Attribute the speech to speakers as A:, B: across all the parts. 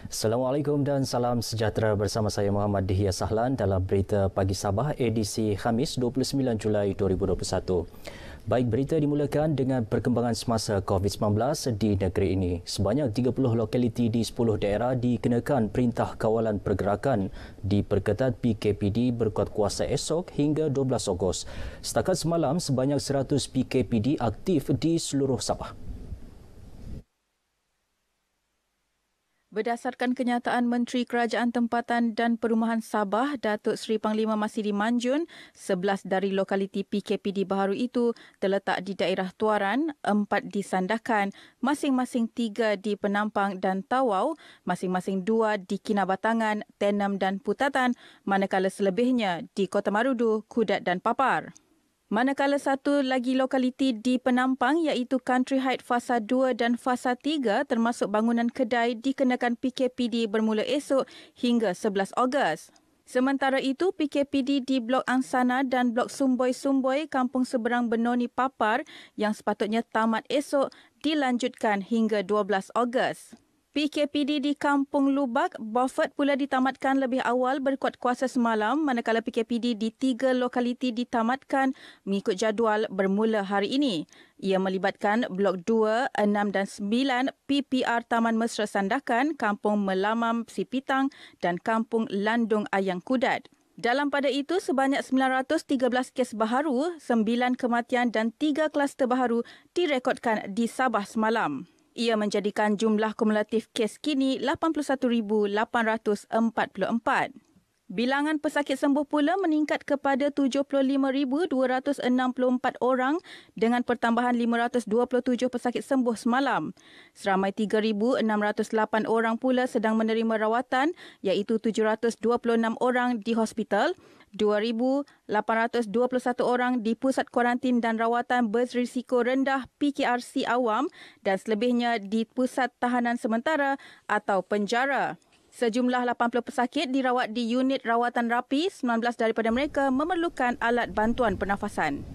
A: Assalamualaikum dan salam sejahtera bersama saya Muhammad Dihya Sahlan dalam Berita Pagi Sabah edisi Khamis 29 Julai 2021. Baik, berita dimulakan dengan perkembangan semasa COVID-19 di negeri ini. Sebanyak 30 lokaliti di 10 daerah dikenakan Perintah Kawalan Pergerakan diperketat PKPD berkuat kuasa esok hingga 12 Ogos. Setakat semalam, sebanyak 100 PKPD aktif di seluruh Sabah.
B: Berdasarkan kenyataan Menteri Kerajaan Tempatan dan Perumahan Sabah, Datuk Seri Panglima Masidi Manjun, 11 dari lokaliti PKPD baharu itu terletak di daerah Tuaran, 4 di Sandakan, masing-masing 3 di Penampang dan Tawau, masing-masing 2 di Kinabatangan, Tenem dan Putatan, manakala selebihnya di Kota Marudu, Kudat dan Papar. Manakala satu lagi lokaliti di Penampang iaitu Country Heights Fasa 2 dan Fasa 3 termasuk bangunan kedai dikenakan PKPD bermula esok hingga 11 Ogos. Sementara itu, PKPD di Blok Angsana dan Blok Sumboi-Sumboi Kampung Seberang Benoni Papar yang sepatutnya tamat esok dilanjutkan hingga 12 Ogos. PKPD di Kampung Lubak, Beaufort pula ditamatkan lebih awal berkuat kuasa semalam manakala PKPD di 3 lokaliti ditamatkan mengikut jadual bermula hari ini. Ia melibatkan Blok 2, 6 dan 9 PPR Taman Mesra Sandakan, Kampung Melamam Sipitang dan Kampung Landung Ayang Kudat. Dalam pada itu, sebanyak 913 kes baharu, 9 kematian dan 3 kluster baharu direkodkan di Sabah semalam. Ia menjadikan jumlah kumulatif kes kini 81,844. Bilangan pesakit sembuh pula meningkat kepada 75,264 orang dengan pertambahan 527 pesakit sembuh semalam. Seramai 3,608 orang pula sedang menerima rawatan iaitu 726 orang di hospital, 2,821 orang di pusat kuarantin dan rawatan berisiko rendah PKRC awam dan selebihnya di pusat tahanan sementara atau penjara. Sejumlah 80 pesakit dirawat di unit rawatan rapi, 19 daripada mereka memerlukan alat bantuan pernafasan.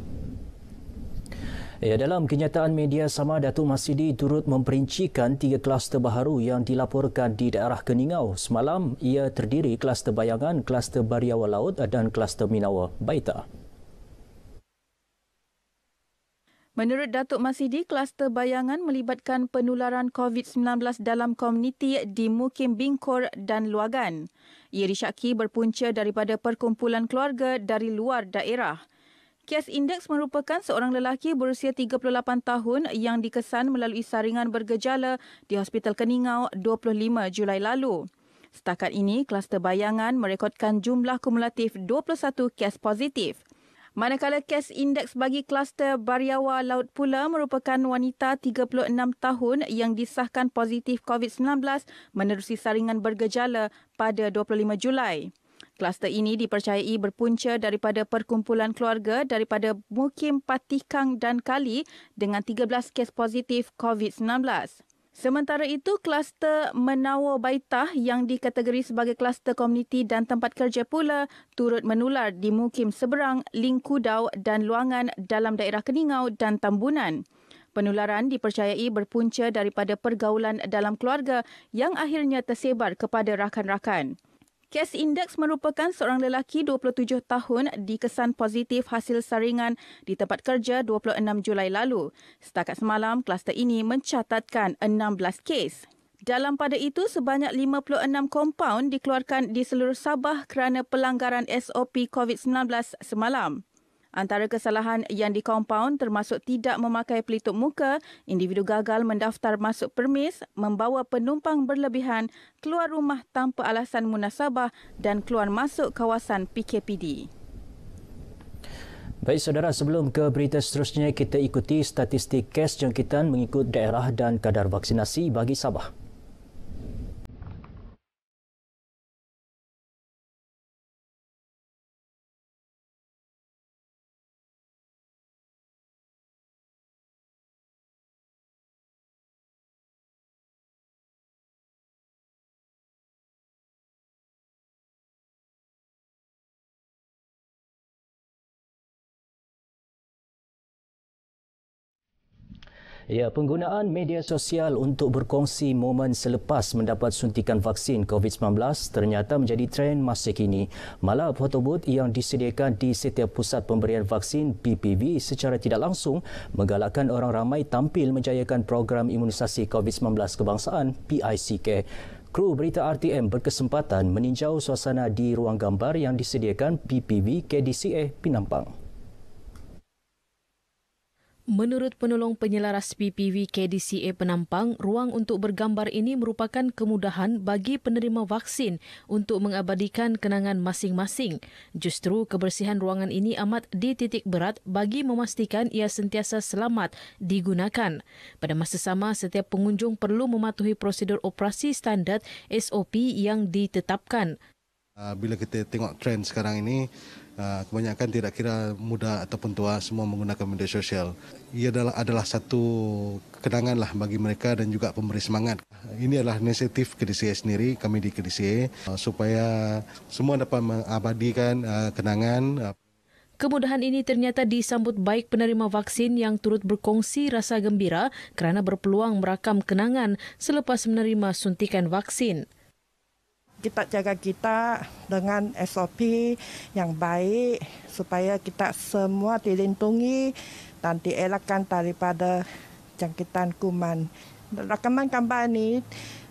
A: Dalam kenyataan media sama, Datuk Masidi turut memperincikan 3 kluster baharu yang dilaporkan di daerah Keningau. Semalam, ia terdiri kluster Bayangan, kluster Bariawa Laut dan kluster Minawa. Baita.
B: Menurut Datuk Masidi, kluster Bayangan melibatkan penularan COVID-19 dalam komuniti di Mukim Bingkor dan Luagan. Ia disyaki berpunca daripada perkumpulan keluarga dari luar daerah. Kes indeks merupakan seorang lelaki berusia 38 tahun yang dikesan melalui saringan bergejala di Hospital Keningau 25 Julai lalu. Setakat ini, kluster Bayangan merekodkan jumlah kumulatif 21 kes positif. Manakala kes indeks bagi kluster Bariawa Laut pula merupakan wanita 36 tahun yang disahkan positif COVID-19 menerusi saringan bergejala pada 25 Julai. Kluster ini dipercayai berpunca daripada perkumpulan keluarga daripada Mukim Patikang dan Kali dengan 13 kes positif COVID-19. Sementara itu, kluster Menawa Baitah yang dikategori sebagai kluster komuniti dan tempat kerja pula turut menular di Mukim Seberang, Lingkudau dan Luangan dalam daerah Keningau dan Tambunan. Penularan dipercayai berpunca daripada pergaulan dalam keluarga yang akhirnya tersebar kepada rakan-rakan. Kes indeks merupakan seorang lelaki 27 tahun dikesan positif hasil saringan di tempat kerja 26 Julai lalu. Setakat semalam, kluster ini mencatatkan 16 kes. Dalam pada itu, sebanyak 56 kompaun dikeluarkan di seluruh Sabah kerana pelanggaran SOP COVID-19 semalam. Antara kesalahan yang dikompaun termasuk tidak memakai pelitup muka, individu gagal mendaftar masuk permis, membawa penumpang berlebihan, keluar rumah tanpa alasan munasabah dan keluar masuk kawasan PKPD.
A: Baik saudara, sebelum ke berita seterusnya, kita ikuti statistik kes jangkitan mengikut daerah dan kadar vaksinasi bagi Sabah. Ya, penggunaan media sosial untuk berkongsi momen selepas mendapat suntikan vaksin COVID-19 ternyata menjadi trend masa kini. Malah foto booth yang disediakan di setiap pusat pemberian vaksin PPV secara tidak langsung menggalakkan orang ramai tampil menjayakan program imunisasi COVID-19 kebangsaan PICK. Kru berita RTM berkesempatan meninjau suasana di ruang gambar yang disediakan PPV KDCA Penampang.
C: Menurut penolong penyelaras PPV KDCA Penampang, ruang untuk bergambar ini merupakan kemudahan bagi penerima vaksin untuk mengabadikan kenangan masing-masing. Justru kebersihan ruangan ini amat dititik berat bagi memastikan ia sentiasa selamat digunakan. Pada masa sama, setiap pengunjung perlu mematuhi prosedur operasi standard SOP yang ditetapkan.
D: Bila kita tengok trend sekarang ini, kebanyakan tidak kira muda ataupun tua semua menggunakan media sosial. Ia adalah satu kenangan lah bagi mereka dan juga pemberi semangat. Ini adalah inisiatif KDCA sendiri, kami di KDCA, supaya semua dapat mengabadikan kenangan.
C: Kemudahan ini ternyata disambut baik penerima vaksin yang turut berkongsi rasa gembira kerana berpeluang merakam kenangan selepas menerima suntikan vaksin.
E: Kita jaga kita dengan SOP yang baik supaya kita semua dilindungi dan dielakkan daripada jangkitan kuman. Rakaman gambar ini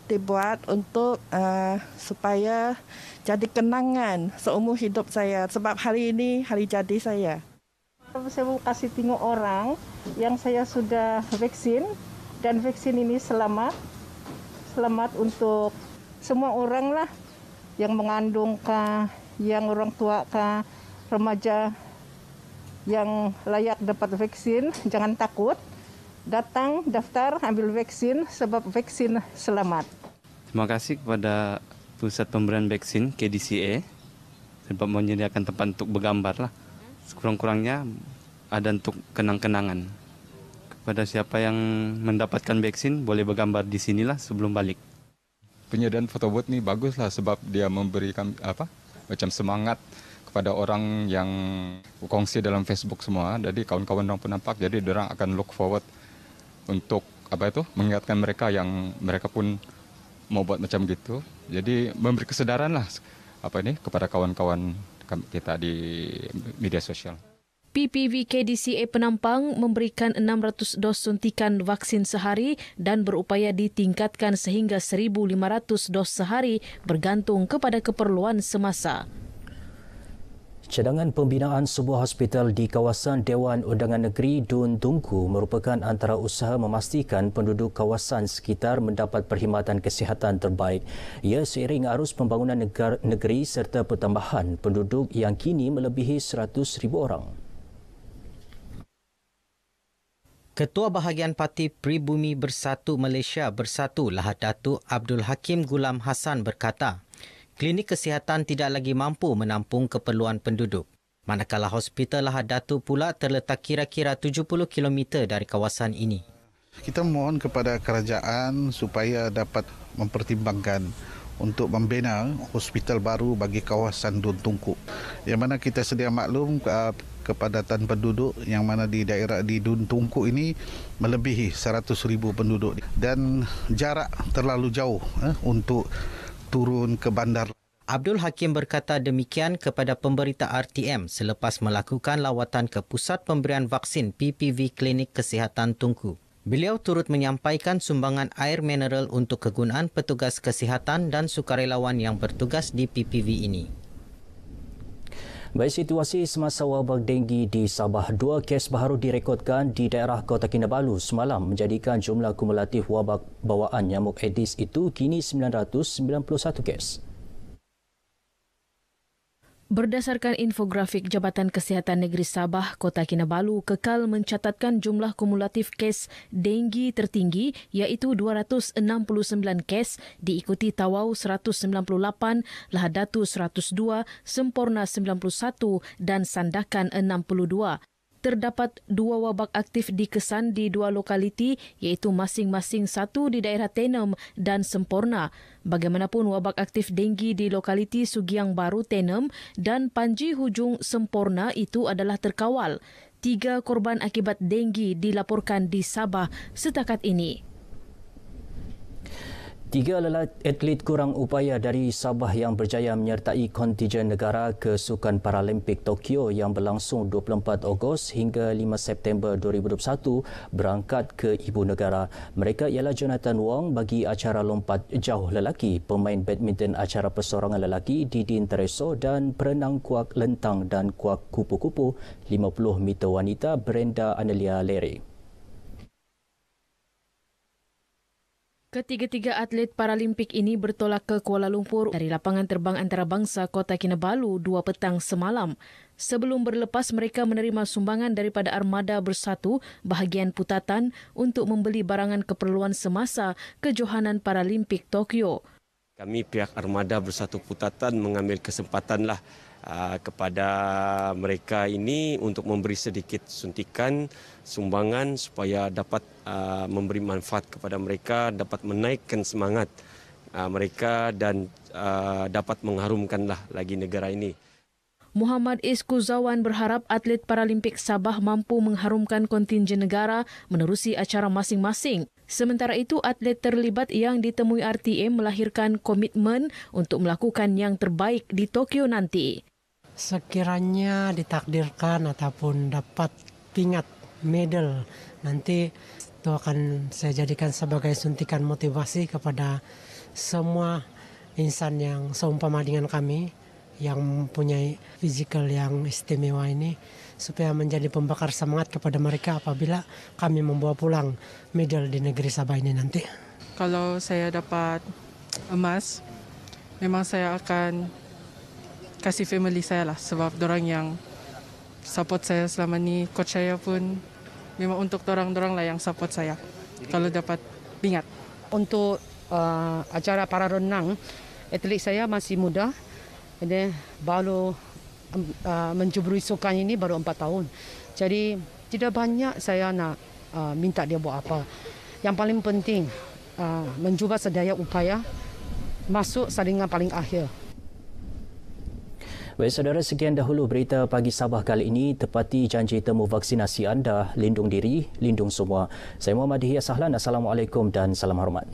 E: dibuat untuk supaya jadi kenangan seumur hidup saya sebab hari ini hari jadi saya.
F: Saya mau kasih tengok orang yang saya sudah vaksin dan vaksin ini selamat untuk semua orang lah. Yang mengandung kah, yang orang tua kah, remaja yang layak dapat vaksin, jangan takut. Datang, daftar, ambil vaksin sebab vaksin selamat.
G: Terima kasih kepada Pusat Pemberian Vaksin KDCA sebab menyediakan tempat untuk bergambar lah. Sekurang-kurangnya ada untuk kenang-kenangan. Kepada siapa yang mendapatkan vaksin boleh bergambar di sinilah sebelum balik.
H: Penyediaan foto booth ni baguslah sebab dia memberikan macam semangat kepada orang yang kongsi dalam Facebook semua. Jadi kawan-kawan orang penampak, jadi orang akan look forward untuk mengingatkan mereka yang mereka pun mau buat macam gitu. Jadi memberi kesedaran lah kepada kawan-kawan kita di media sosial.
C: PPV KDCA Penampang memberikan 600 dos suntikan vaksin sehari dan berupaya ditingkatkan sehingga 1,500 dos sehari bergantung kepada keperluan semasa.
A: Cadangan pembinaan sebuah hospital di kawasan Dewan Undangan Negeri Dun Tunku merupakan antara usaha memastikan penduduk kawasan sekitar mendapat perkhidmatan kesihatan terbaik. Ia seiring arus pembangunan negeri serta pertambahan penduduk yang kini melebihi 100,000 orang.
I: Ketua Bahagian Parti Pribumi Bersatu Malaysia Bersatu Lahad Datuk Abdul Hakim Gulam Hassan berkata, klinik kesihatan tidak lagi mampu menampung keperluan penduduk. Manakala hospital Lahad Datuk pula terletak kira-kira 70 km dari kawasan ini.
J: Kita mohon kepada kerajaan supaya dapat mempertimbangkan untuk membina hospital baru bagi kawasan Dun Tunku. Yang mana kita sedia maklum kepadatan penduduk yang mana di daerah di Dun Tunku ini melebihi 100,000 penduduk dan jarak terlalu jauh untuk turun ke bandar.
I: Abdul Hakim berkata demikian kepada pemberita RTM selepas melakukan lawatan ke Pusat Pemberian Vaksin PPV Klinik Kesihatan Tunku. Beliau turut menyampaikan sumbangan air mineral untuk kegunaan petugas kesihatan dan sukarelawan yang bertugas di PPV ini.
A: Baik, situasi semasa wabak denggi di Sabah, 2 kes baru direkodkan di daerah Kota Kinabalu semalam menjadikan jumlah kumulatif wabak bawaan nyamuk Aedes itu kini 991 kes.
C: Berdasarkan infografik Jabatan Kesihatan Negeri Sabah, Kota Kinabalu kekal mencatatkan jumlah kumulatif kes denggi tertinggi iaitu 269 kes, diikuti Tawau 198, Lahad Datu 102, Semporna 91 dan Sandakan 62. Terdapat 2 wabak aktif dikesan di 2 lokaliti iaitu masing-masing satu di daerah Tenem dan Semporna. Bagaimanapun wabak aktif denggi di lokaliti Sugiang Baru Tenem dan Panji Hujung Semporna itu adalah terkawal. 3 korban akibat denggi dilaporkan di Sabah setakat ini.
A: 3 atlet kurang upaya dari Sabah yang berjaya menyertai kontijen negara ke Sukan Paralimpik Tokyo yang berlangsung 24 Ogos hingga 5 September 2021 berangkat ke ibu negara. Mereka ialah Jonathan Wong bagi acara lompat jauh lelaki, pemain badminton acara persorangan lelaki Didin Tereso dan perenang kuak lentang dan kuak kupu-kupu 50 meter wanita Brenda Anelia Lere.
C: Ketiga-tiga atlet Paralimpik ini bertolak ke Kuala Lumpur dari lapangan terbang antarabangsa Kota Kinabalu 2 petang semalam. Sebelum berlepas, mereka menerima sumbangan daripada Armada Bersatu bahagian Putatan untuk membeli barangan keperluan semasa kejohanan Paralimpik Tokyo.
K: Kami pihak Armada Bersatu Putatan mengambil kesempatanlah kepada mereka ini untuk memberi sedikit suntikan sumbangan supaya dapat memberi manfaat kepada mereka, dapat menaikkan semangat mereka dan dapat mengharumkanlah lagi negara ini.
C: Muhammad Iskuzawan berharap atlet Paralimpik Sabah mampu mengharumkan kontingen negara menerusi acara masing-masing. Sementara itu, atlet terlibat yang ditemui RTM melahirkan komitmen untuk melakukan yang terbaik di Tokyo nanti.
L: Sekiranya ditakdirkan ataupun dapat pingat medal, nanti itu akan saya jadikan sebagai suntikan motivasi kepada semua insan yang seumpama dengan kami yang mempunyai fizikal yang istimewa ini, supaya menjadi pembakar semangat kepada mereka apabila kami membawa pulang medal di negeri Sabah ini nanti.
M: Kalau saya dapat emas, memang saya akan kasih family saya lah, sebab dorang yang support saya selama ni. Coach saya pun memang untuk dorang lah yang support saya kalau dapat pingat.
N: Untuk acara para renang, atlet saya masih muda. Dia baru menjubrui sukan ini baru 4 tahun. Jadi tidak banyak saya nak minta dia buat apa. Yang paling penting mencuba sedaya upaya masuk saringan paling akhir.
A: Baik saudara, sekian dahulu berita pagi Sabah kali ini. Tepati janji temu vaksinasi anda. Lindung diri, lindung semua. Saya Muhammad Dihya Sahlan. Assalamualaikum dan salam hormat.